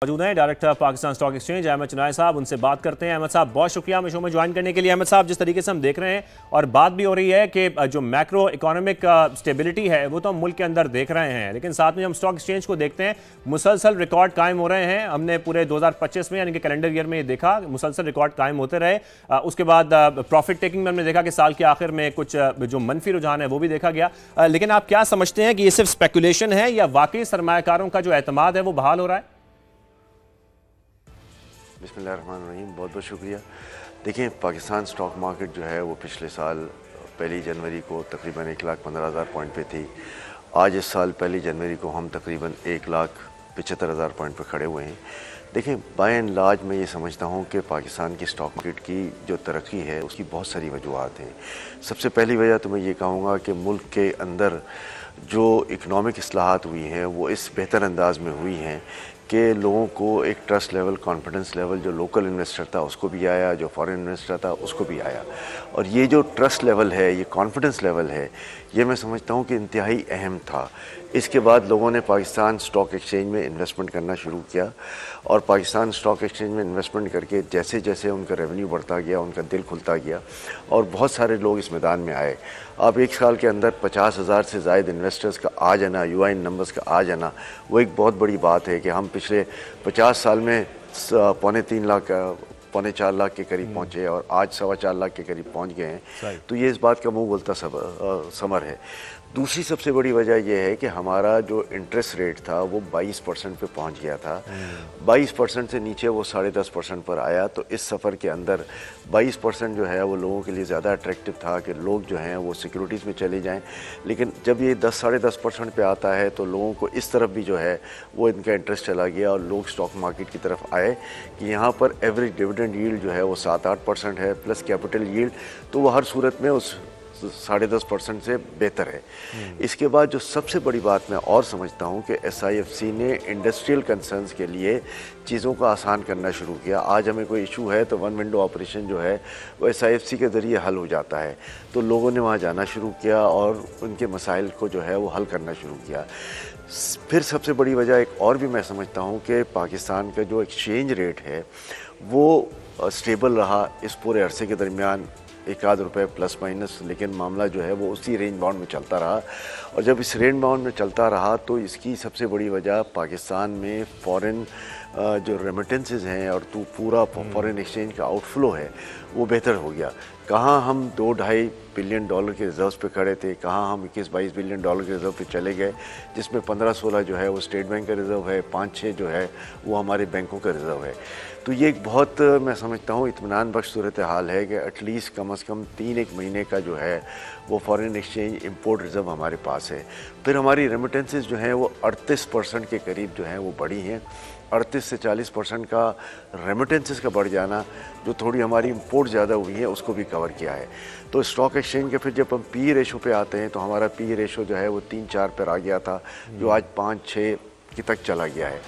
मौजूद हैं director Pakistan stock exchange Ahmed Chinoy sahab. उनसे बात करते हैं। अहमद साहब, बहुत शुक्रिया हमें शो में ज्वाइन करने के लिए। अहमद साहब, जिस तरीके से हम देख रहे हैं और बात भी हो रही है कि जो मैक्रो इकोनॉमिक स्टेबिलिटी है वो तो हम मुल्क के अंदर देख रहे हैं, लेकिन साथ में हम स्टॉक एक्सचेंज को देखते हैं, मुसलसल रिकॉर्ड कायम हो रहे हैं। हमने पूरे 2025 में यानी कि कैलेंडर ईयर में ये देखा, मुसलसल रिकॉर्ड कायम होते रहे। उसके बाद प्रॉफिट टेकिंग में हमने देखा कि साल के आखिर में कुछ जो मनफी रुझान है वो भी देखा गया। लेकिन आप क्या समझते हैं कि ये सिर्फ स्पेकुलेशन है या वाकई सरमायाकारों का जो एतमाद है वो बहाल हो रहा है? बिस्मिल्लाहिर्रहमानिर्रहीम, बहुत बहुत शुक्रिया। देखिए, पाकिस्तान स्टॉक मार्केट जो है वो पिछले साल 1 जनवरी को तकरीबन 1,15,000 पॉइंट पे थी। आज इस साल 1 जनवरी को हम तकरीबन 1,75,000 पॉइंट पे खड़े हुए हैं। देखें, बाय एंड लार्ज मैं ये समझता हूँ कि पाकिस्तान की स्टॉक मार्केट की जो तरक्की है उसकी बहुत सारी वजूहत हैं। सबसे पहली वजह तो मैं ये कहूँगा कि मुल्क के अंदर जो इकनॉमिक इस्लाहात हुई हैं वो इस बेहतर अंदाज में हुई हैं कि लोगों को एक ट्रस्ट लेवल, कॉन्फिडेंस लेवल जो लोकल इन्वेस्टर था उसको भी आया, जो फॉरेन इन्वेस्टर था उसको भी आया। और ये जो ट्रस्ट लेवल है, ये कॉन्फिडेंस लेवल है, ये मैं समझता हूँ कि इंतहाई अहम था। इसके बाद लोगों ने पाकिस्तान स्टॉक एक्सचेंज में इन्वेस्टमेंट करना शुरू किया और पाकिस्तान स्टॉक एक्सचेंज में इन्वेस्टमेंट करके जैसे जैसे उनका रेवेन्यू बढ़ता गया, उनका दिल खुलता गया और बहुत सारे लोग इस मैदान में आए। अब एक साल के अंदर 50,000 से ज़ायद इन्वेस्टर्स का आ जाना, यूआईएन नंबर्स का आ जाना, वो एक बहुत बड़ी बात है कि हम पिछले 50 साल में 3.25 लाख, 3.25 लाख के करीब पहुँचे और आज 4.25 लाख के करीब पहुँच गए हैं। तो ये इस बात का मुंह बोलता समर है। दूसरी सबसे बड़ी वजह यह है कि हमारा जो इंटरेस्ट रेट था वो 22% पे पहुंच गया था। 22% से नीचे वो 10.5% पर आया। तो इस सफ़र के अंदर 22% जो है वो लोगों के लिए ज़्यादा अट्रैक्टिव था कि लोग जो हैं वो सिक्योरिटीज़ में चले जाएं। लेकिन जब ये 10-10.5% पे आता है तो लोगों को इस तरफ भी जो है वो इनका इंटरेस्ट चला गया और लोग स्टॉक मार्केट की तरफ आए कि यहाँ पर एवरेज डिविडेंड यील्ड जो है वो 7-8% है प्लस कैपिटल यील्ड, तो वो हर सूरत में उस 10.5% से बेहतर है। इसके बाद जो सबसे बड़ी बात मैं और समझता हूँ कि SIFC ने इंडस्ट्रियल कंसर्न्स के लिए चीज़ों को आसान करना शुरू किया। आज हमें कोई इशू है तो 1 विंडो ऑपरेशन जो है वो SIFC के ज़रिए हल हो जाता है। तो लोगों ने वहाँ जाना शुरू किया और उनके मसाइल को जो है वो हल करना शुरू किया। फिर सबसे बड़ी वजह एक और भी मैं समझता हूँ कि पाकिस्तान का जो एक्सचेंज रेट है वो स्टेबल रहा इस पूरे अरसे के दरमियान, 1-आध रुपये प्लस माइनस, लेकिन मामला जो है वो उसी रेंज बाउंड में चलता रहा। और जब इस रेंज बाउंड में चलता रहा तो इसकी सबसे बड़ी वजह पाकिस्तान में फॉरेन जो रेमिटेंसेस हैं और तो पूरा फॉरेन एक्सचेंज का आउटफ्लो है वो बेहतर हो गया। कहाँ हम $2-2.5 बिलियन के रिजर्व्स पे खड़े थे, कहाँ हम 21-22 बिलियन के रिजर्व पे चले गए, जिसमें 15-16 जो है वो स्टेट बैंक का रिज़र्व है, 5-6 जो है वो हमारे बैंकों का रिज़र्व है। तो ये एक बहुत मैं समझता हूँ इत्मीनान बख्श सूरत हाल है कि एटलीस्ट कम से कम 3-1 महीने का जो है वो फॉरेन एक्सचेंज इंपोर्ट रिज़र्व हमारे पास है। फिर हमारी रेमिटेंसेस जो हैं वो 38% के करीब जो हैं वो बढ़ी हैं। 38 से 40% का रेमिटेंसेस का बढ़ जाना, जो थोड़ी हमारी इंपोर्ट ज़्यादा हुई है उसको भी कवर किया है। तो स्टॉक एक्सचेंज के फिर जब हम पी रेशो पे आते हैं तो हमारा पी रेशो जो है वो 3-4 पर आ गया था, जो आज 5-6 की तक चला गया है।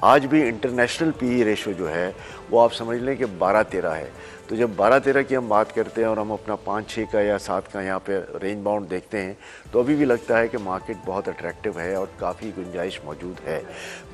आज भी इंटरनेशनल पी रेशो जो है वो आप समझ लें कि 12-13 है। तो जब 12-13 की हम बात करते हैं और हम अपना 5-6 का या 7 का यहाँ पे रेंज बाउंड देखते हैं तो अभी भी लगता है कि मार्केट बहुत अट्रैक्टिव है और काफ़ी गुंजाइश मौजूद है।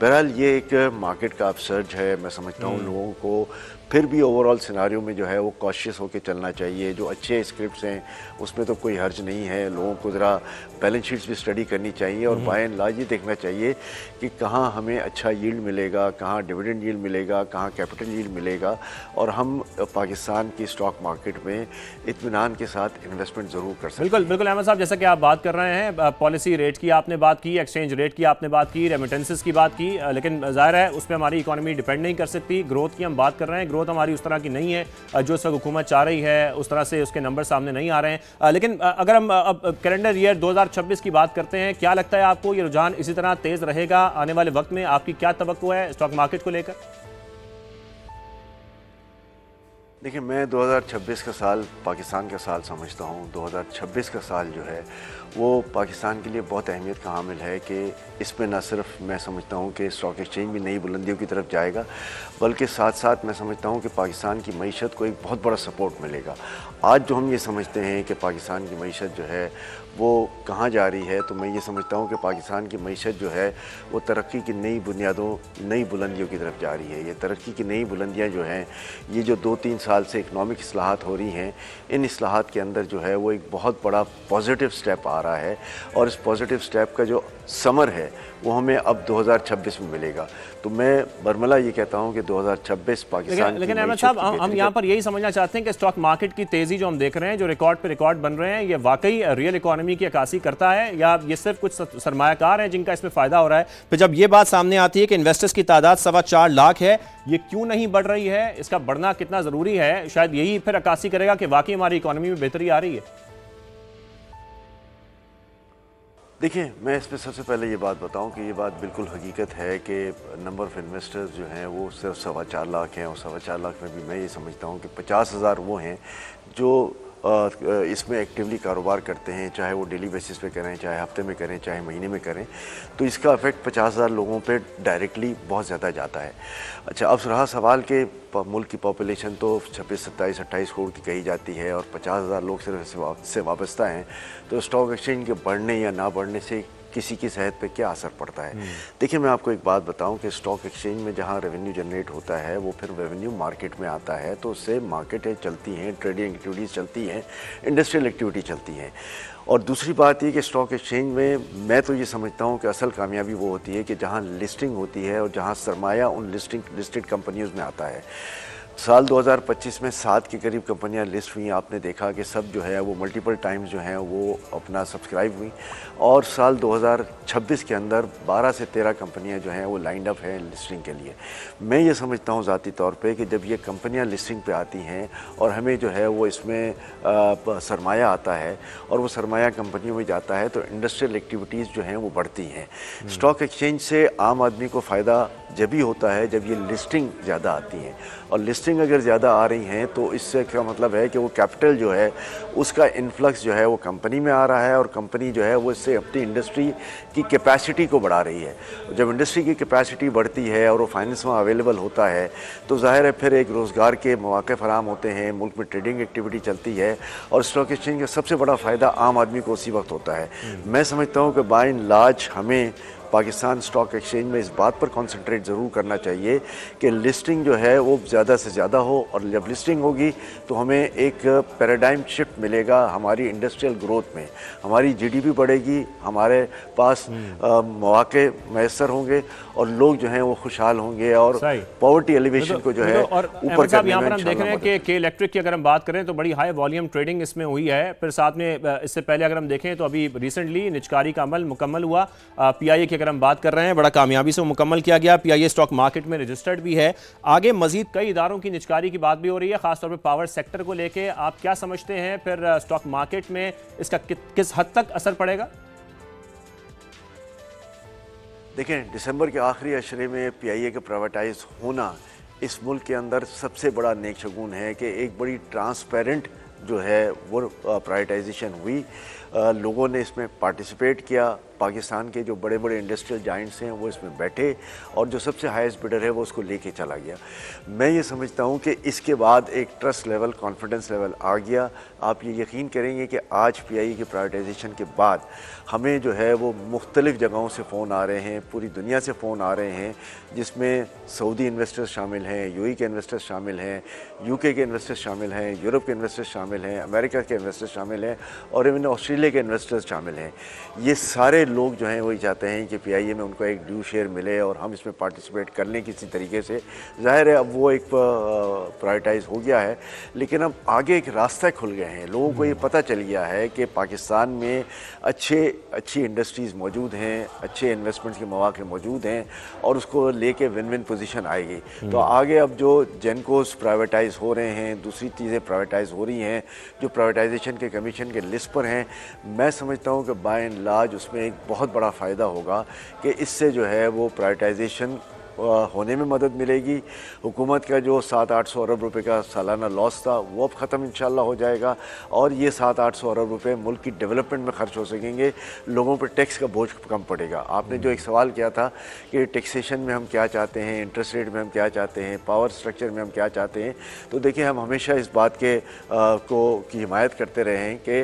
बहरहाल ये एक मार्केट का अपसर्ज है। मैं समझता हूँ लोगों को फिर भी ओवरऑल सिनारियो में जो है वो कॉशियस होकर चलना चाहिए। जो अच्छे स्क्रिप्ट्स हैं उसमें तो कोई हर्ज नहीं है। लोगों को ज़रा बैलेंस शीट्स भी स्टडी करनी चाहिए और बाय एंड लार्ज ये देखना चाहिए कि कहाँ हमें अच्छा यील्ड मिलेगा, कहाँ डिविडेंड यील्ड मिलेगा, कहाँ कैपिटल यील्ड मिलेगा और हम पाकिस्तान की स्टॉक मार्केट में इत्मीनान के साथ इन्वेस्टमेंट ज़रूर कर सकते हैं। बिल्कुल बिल्कुल अहमद साहब, जैसा कि आप बात कर रहे हैं, पॉलिसी रेट की आपने बात की, एक्सचेंज रेट की आपने बात की, रेमिटेंसेस की बात की, लेकिन जाहिर है उस पर हमारी इकॉनमी डिपेंड नहीं कर सकती। ग्रोथ की हम बात कर रहे हैं, ग्रोथ हमारी उस तरह की नहीं है जो इस वक्त हुकूमत चाह रही है, उस तरह से उसके नंबर सामने नहीं आ रहे हैं। लेकिन अगर हम अब कैलेंडर ईयर 2026 की बात करते हैं, क्या लगता है आपको ये रुझान इसी तरह तेज रहेगा आने वाले वक्त में? आपकी क्या तवक्को है स्टॉक मार्केट को लेकर? देखिए, मैं 2026 का साल पाकिस्तान का साल समझता हूँ। 2026 का साल जो है वो पाकिस्तान के लिए बहुत अहमियत का हामिल है कि इसमें न सिर्फ मैं समझता हूँ कि स्टॉक एक्सचेंज भी नई बुलंदियों की तरफ जाएगा, बल्कि साथ साथ मैं समझता हूँ कि पाकिस्तान की मईशत को एक बहुत बड़ा सपोर्ट मिलेगा। आज जो हम ये समझते हैं कि पाकिस्तान की मईशत जो है वो कहाँ जा रही है, तो मैं ये समझता हूँ कि पाकिस्तान की मईशत जो है वो तरक्की की नई बुनियादों, नई बुलंदियों की तरफ जा रही है। ये तरक्की की नई बुलंदियाँ जो हैं, ये जो 2-3 साल से इकनॉमिक इस्लाहात हो रही हैं, इन इस्लाहात के अंदर जो है वो एक बहुत बड़ा पॉजिटिव स्टेप आ रहा है, और इस पॉजिटिव स्टेप का जो समर है वो हमें अब 2026 में मिलेगा। तो मैं बरमला ये कहता हूँ कि 2026 पाकिस्तान लेकिन अहमद साहब, हम यहाँ पर यही समझना चाहते हैं कि स्टॉक मार्केट की तेज़ी जो हम देख रहे हैं, जो रिकॉर्ड पे रिकॉर्ड बन रहे हैं, ये वाकई रियल इकोनॉमी की अक्कासी करता है या ये सिर्फ कुछ सरमायाकार हैं जिनका इसमें फ़ायदा हो रहा है? फिर जब ये बात सामने आती है कि इन्वेस्टर्स की तादाद 4.25 लाख है, ये क्यों नहीं बढ़ रही है, इसका बढ़ना कितना ज़रूरी है, शायद यही फिर अक्कासी करेगा कि वाकई हमारी इकोनॉमी में बेहतरी आ रही है। देखिए, मैं इस पर सबसे पहले ये बात बताऊं कि ये बात बिल्कुल हकीकत है कि नंबर ऑफ़ इन्वेस्टर्स जो हैं वो सिर्फ 4.25 लाख हैं, और 4.25 लाख में भी मैं ये समझता हूं कि 50,000 वो हैं जो इसमें एक्टिवली कारोबार करते हैं, चाहे वो डेली बेसिस पे करें, चाहे हफ्ते में करें, चाहे महीने में करें, तो इसका इफेक्ट 50,000 लोगों पे डायरेक्टली बहुत ज़्यादा जाता है। अच्छा, अब रहा सवाल कि मुल्क की पॉपुलेशन तो 26, 27, 28 करोड़ की कही जाती है और 50,000 लोग सिर्फ इससे वाबस्ता हैं, तो स्टॉक एक्सचेंज के बढ़ने या ना बढ़ने से किसी की सेहत पे क्या असर पड़ता है। देखिए, मैं आपको एक बात बताऊं कि स्टॉक एक्सचेंज में जहां रेवेन्यू जनरेट होता है वो फिर रेवेन्यू मार्केट में आता है, तो उससे मार्केटें चलती हैं, ट्रेडिंग एक्टिविटीज़ चलती हैं, इंडस्ट्रियल एक्टिविटी चलती हैं। और दूसरी बात ये कि स्टॉक एक्सचेंज में मैं तो ये समझता हूँ कि असल कामयाबी वो होती है कि जहाँ लिस्टिंग होती है और जहाँ सरमाया उन लिस्टेड कंपनियों में आता है। साल 2025 में 7 के करीब कंपनियां लिस्ट हुई। आपने देखा कि सब जो है वो मल्टीपल टाइम्स जो हैं वो अपना सब्सक्राइब हुई, और साल 2026 के अंदर 12 से 13 कंपनियां जो हैं वो लाइंड अप हैं लिस्टिंग के लिए। मैं ये समझता हूँ ज़ाती तौर पे कि जब ये कंपनियां लिस्टिंग पे आती हैं और हमें जो है वो इसमें सरमाया आता है और वो सरमाया कंपनियों में जाता है, तो इंडस्ट्रियल एक्टिविटीज़ जो हैं वो बढ़ती हैं। स्टॉक एक्सचेंज से आम आदमी को फ़ायदा जब भी होता है जब ये लिस्टिंग ज़्यादा आती हैं, और लिस्टिंग अगर ज़्यादा आ रही हैं तो इससे क्या मतलब है कि वो कैपिटल जो है उसका इन्फ्लक्स जो है वो कंपनी में आ रहा है, और कंपनी जो है वो इससे अपनी इंडस्ट्री की कैपेसिटी को बढ़ा रही है। जब इंडस्ट्री की कैपेसिटी बढ़ती है और वो फाइनेंस वहाँ अवेलेबल होता है, तो ज़ाहिर है फिर एक रोज़गार के मौके फराहम होते हैं, मुल्क में ट्रेडिंग एक्टिविटी चलती है, और स्टॉक एक्सचेंज का सबसे बड़ा फ़ायदा आम आदमी को उसी वक्त होता है। मैं समझता हूँ कि बाय एंड लार्ज हमें पाकिस्तान स्टॉक एक्सचेंज में इस बात पर कंसंट्रेट ज़रूर करना चाहिए कि लिस्टिंग जो है वो ज़्यादा से ज़्यादा हो, और जब लिस्टिंग होगी तो हमें एक पैराडाइम शिफ्ट मिलेगा हमारी इंडस्ट्रियल ग्रोथ में, हमारी जीडीपी बढ़ेगी, हमारे पास मौके मैसर होंगे और लोग जो हैं वो खुशहाल होंगे, और पॉवर्टी एलिवेशन को जो है ऊपर करने में। यहाँ पर हम देख रहे हैं कि इलेक्ट्रिक की अगर हम बात करें तो बड़ी हाई वॉल्यूम ट्रेडिंग इसमें हुई है। फिर साथ में इससे पहले अगर हम देखें तो अभी रिसेंटली निचकारी का अमल मुकम्मल हुआ, पीआईए की अगर हम बात कर रहे हैं बड़ा कामयाबी से मुकम्मल किया गया, पीआईए स्टॉक मार्केट में रजिस्टर्ड भी है। आगे मजीद कई इदारों की निचकारी की बात भी हो रही है, खासतौर पर पावर सेक्टर को लेके आप क्या समझते हैं फिर स्टॉक मार्केट में इसका किस हद तक असर पड़ेगा? देखें, दिसंबर के आखिरी अशरे में पीआईए का प्राइवेटाइज होना इस मुल्क के अंदर सबसे बड़ा नेक शगुन है कि एक बड़ी ट्रांसपेरेंट जो है वो प्राइवेटाइजेशन हुई, लोगों ने इसमें पार्टिसिपेट किया, पाकिस्तान के जो बड़े बड़े इंडस्ट्रियल जाइंट्स हैं वो इसमें बैठे, और जो सबसे हाईएस्ट बिडर है वो उसको लेके चला गया। मैं ये समझता हूँ कि इसके बाद एक ट्रस्ट लेवल, कॉन्फिडेंस लेवल आ गया। आप ये यकीन करेंगे कि आज पीआईए की प्राइवेटाइजेशन के बाद हमें जो है वो मुख्तलिफ़ जगहों से फ़ोन आ रहे हैं, पूरी दुनिया से फ़ोन आ रहे हैं, जिसमें सऊदी इन्वेस्टर्स शामिल हैं, यूएई के इन्वेस्टर्स शामिल हैं, यूके के इन्वेस्टर्स शामिल हैं, यूरोप के इन्वेस्टर्स शामिल हैं, अमेरिका के इन्वेस्टर्स शामिल हैं, और इवन ऑस्ट्रेलिया के इन्वेस्टर्स शामिल हैं। ये सारे लोग जो हैं वही चाहते हैं कि पीआईए में उनको एक ड्यू शेयर मिले और हम इसमें पार्टिसिपेट कर लें किसी तरीके से। ज़ाहिर है अब वो एक प्राइवेटाइज हो गया है, लेकिन अब आगे एक रास्ता खुल गए हैं, लोगों को ये पता चल गया है कि पाकिस्तान में अच्छी इंडस्ट्रीज़ मौजूद हैं, अच्छे इन्वेस्टमेंट्स के मौके मौजूद हैं, और उसको लेके विन विन पोजीशन आएगी। तो आगे अब जो जेनकोस प्राइवेटाइज हो रहे हैं, दूसरी चीज़ें प्राइवेटाइज हो रही हैं जो प्राइवेटाइजेशन के कमीशन के लिस्ट पर हैं, मैं समझता हूँ कि बाय एंड लार्ज उसमें एक बहुत बड़ा फ़ायदा होगा कि इससे जो है वो प्राइवेटाइजेशन होने में मदद मिलेगी। हुकूमत का जो 700-800 अरब रुपए का सालाना लॉस था वो अब ख़त्म इंशाल्लाह हो जाएगा और ये 700-800 अरब रुपए मुल्क की डेवलपमेंट में खर्च हो सकेंगे, लोगों पर टैक्स का बोझ कम पड़ेगा। आपने जो एक सवाल किया था कि टैक्सेशन में हम क्या चाहते हैं, इंटरेस्ट रेट में हम क्या चाहते हैं, पावर स्ट्रक्चर में हम क्या चाहते हैं, तो देखिए हम हमेशा इस बात के की हिमायत करते रहे हैं कि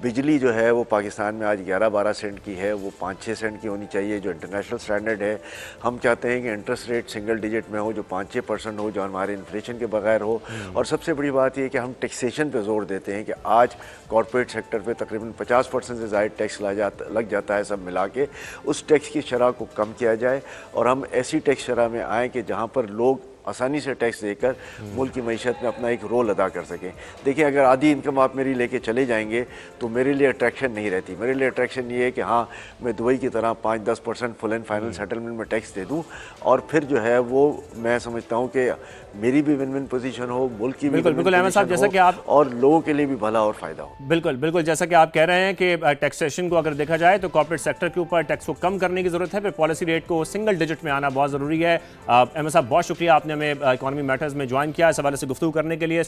बिजली जो है वो पाकिस्तान में आज 11-12 सेंट की है, वो 5-6 सेंट की होनी चाहिए जो इंटरनेशनल स्टैंडर्ड है। हम चाहते हैं कि इंटरेस्ट रेट सिंगल डिजिट में हो, जो 5-6% हो, जो हमारे इन्फ्लेशन के बगैर हो। और सबसे बड़ी बात यह कि हम टैक्सेशन पे जोर देते हैं कि आज कॉर्पोरेट सेक्टर पे तकरीबन 50% से ज़ायद टैक्स लग जाता है सब मिला के। उस टैक्स की शरह को कम किया जाए और हम ऐसी टैक्स शरह में आएँ कि जहाँ पर लोग आसानी से टैक्स देकर मुल्क की मईशत में अपना एक रोल अदा कर सकें। देखिए, अगर आधी इनकम आप मेरी लेके चले जाएंगे तो मेरे लिए अट्रैक्शन नहीं रहती। मेरे लिए अट्रैक्शन ये है कि हाँ, मैं दुबई की तरह 5-10% फुल एंड फाइनल सेटलमेंट में टैक्स दे दूँ और फिर जो है वो मैं समझता हूँ कि मेरी भी विन विन पोजीशन हो, मुल्क की भी बिल्कुल अहमद साहब, जैसा कि आप और लोगों के लिए भी भला और फायदा हो। बिल्कुल जैसा कि आप कह रहे हैं कि टैक्सेशन को अगर देखा जाए तो कॉर्पोरेट सेक्टर के ऊपर टैक्स को कम करने की जरूरत है, फिर पॉलिसी रेट को सिंगल डिजिट में आना बहुत जरूरी है। अहमद साहब, बहुत शुक्रिया, आपने हमें इकोनॉमी मैटर्स में ज्वाइन किया, इस हवाले से गुफ्तगू करने के लिए।